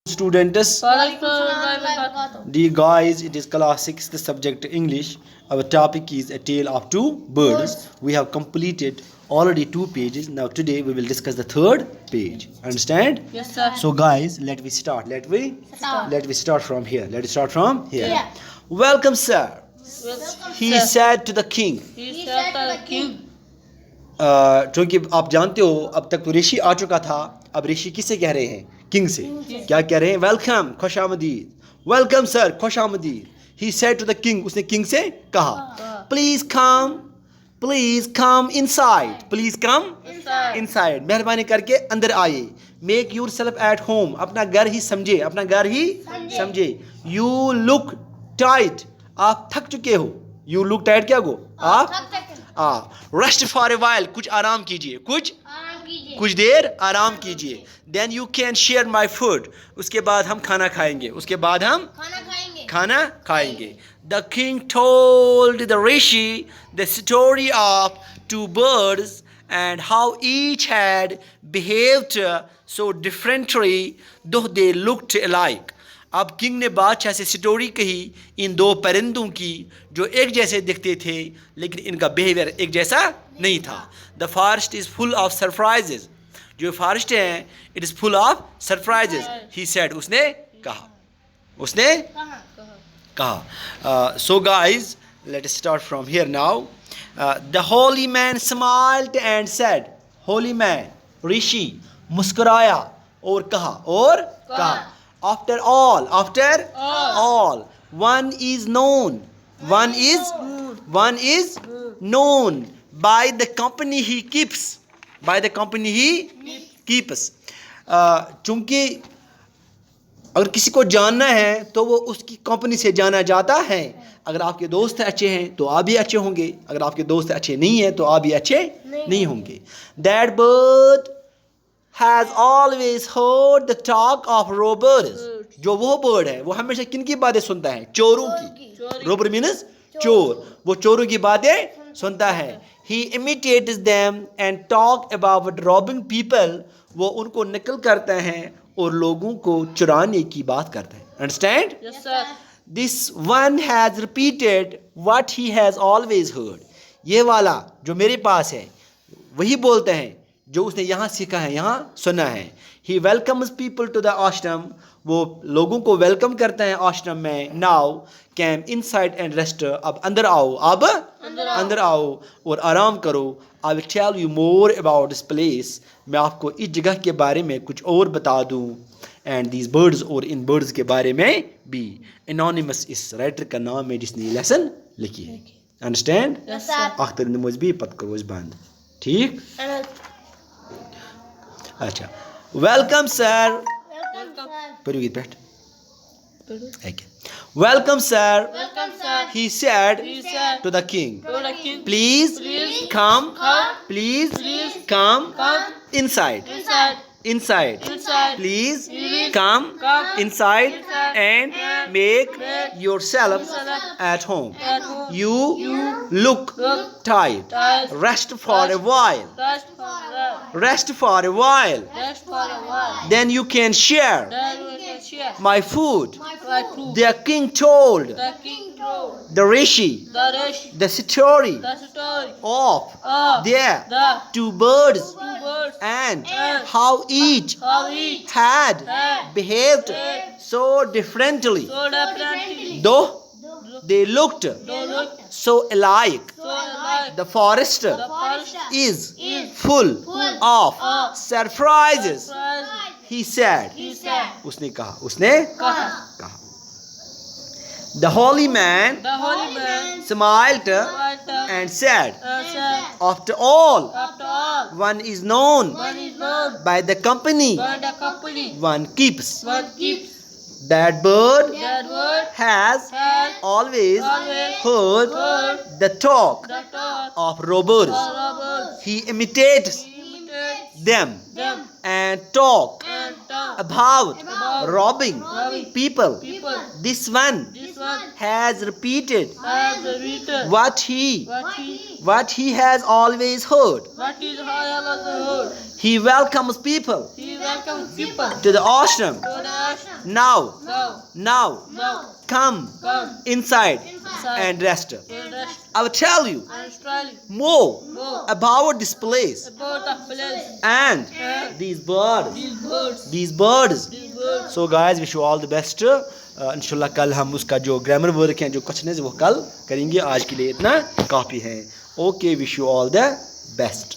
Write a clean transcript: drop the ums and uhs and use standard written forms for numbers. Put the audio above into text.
Students, dear guys, it is class 6, the subject English. Our topic is a tale of two birds. We have completed already 2 pages. Now today we will discuss the third page. Understand? Yes, sir. So guys, let we start. Let we start from here. Let us start from here. Yeah. Welcome, sir. He sir. said to the king. He said to the king. क्योंकि आप जानते हो अब तक तो ऋषि आ चुका था. अब ऋषि किसे कह रहे हैं? किंग से. क्या कह रहे हैं? वेलकम, खुशामदीद. वेलकम सर, खुशामदीद. He said to the king. उसने किंग से कहा, please come inside. Please come inside. मेहरबानी करके अंदर आइए. Make yourself at home. अपना घर ही समझे, अपना घर ही समझे. यू लुक टाइट. आप थक चुके हो. यू लुक टाइट क्या गो? आप रेस्ट फॉर ए वाइल. कुछ आराम कीजिए, कुछ देर आराम कीजिए. Then you can share my food. उसके बाद हम खाना खाएंगे. खाना खाएंगे. The king told the rishi the story of two birds and how each had behaved so differently though they looked alike. अब किंग ने बादशाह से स्टोरी कही इन दो परिंदों की जो एक जैसे दिखते थे लेकिन इनका बिहेवियर एक जैसा नहीं था. The forest is full of surprises. जो फॉरेस्ट है it is full of surprises. He said. उसने कहा. So guys, let us start from here now. The holy man smiled and said. Holy man ऋषि मुस्कुराया और कहा. After all, one is known by the company he keeps. चूंकि अगर किसी को जानना है तो वो उसकी कंपनी से जाना जाता है. अगर आपके दोस्त अच्छे हैं तो आप भी अच्छे होंगे. अगर आपके दोस्त अच्छे नहीं हैं तो आप भी अच्छे नहीं होंगे. That bird has always heard the talk of robbers. जो वो बर्ड है वो हमेशा किन की बातें सुनता है? चोरों की. Robber means चोर. वो चोरों की बातें सुनता है. He imitates them and talk about robbing people. वो उनको नकल करता है और लोगों को चुराने की बात करता है. Understand? Yes, sir. This one has repeated what he has always heard. ये वाला जो मेरे पास है वही बोलते हैं जो उसने यहाँ सीखा है, यहाँ सुना है. He welcomes people to the ashram. वो लोगों को वेलकम करते हैं आश्रम में. Now came inside and rest. अब अंदर आओ और आराम करो. I will tell you more about this place. मैं आपको इस जगह के बारे में कुछ और बता दूँ. And these birds और इन birds के बारे में भी. Anonymous इस राइटर का नाम है जिसने ये लेसन लिखी है. Understand? Yes, sir. अख्तर नमोज भी पत करो इस बंद. ठीक. अच्छा. Welcome sir. पढ़ो गीत बैठ. Welcome sir. He said to the king. Please come. Please come inside. Please come inside and make yourself at home. You look tired. Rest for a while. Then you can share my food. The king told the rishi the story of their two birds and how each had behaved so differently though they looked so alike. The forest is full of surprises. He said. उसने कहा. The holy man smiled and said, after all, one is known by the company one keeps. That bird has always heard the talk of robbers. He imitates them and talk about robbing people. This one has repeated has repeated what he has always heard. what is heard. He welcomes people He welcomes people to the ashram. to the ashram. Now Now, come come inside inside and rest. and rest. I will tell you I am telling more about this place about the place and these birds. these birds. So guys, wish you all the best. इंशाल्लाह कल हम उसका जो grammar work हैं जो question है वो कल करेंगे. आज के लिए इतना काफ़ी है. Okay, wish you all the best.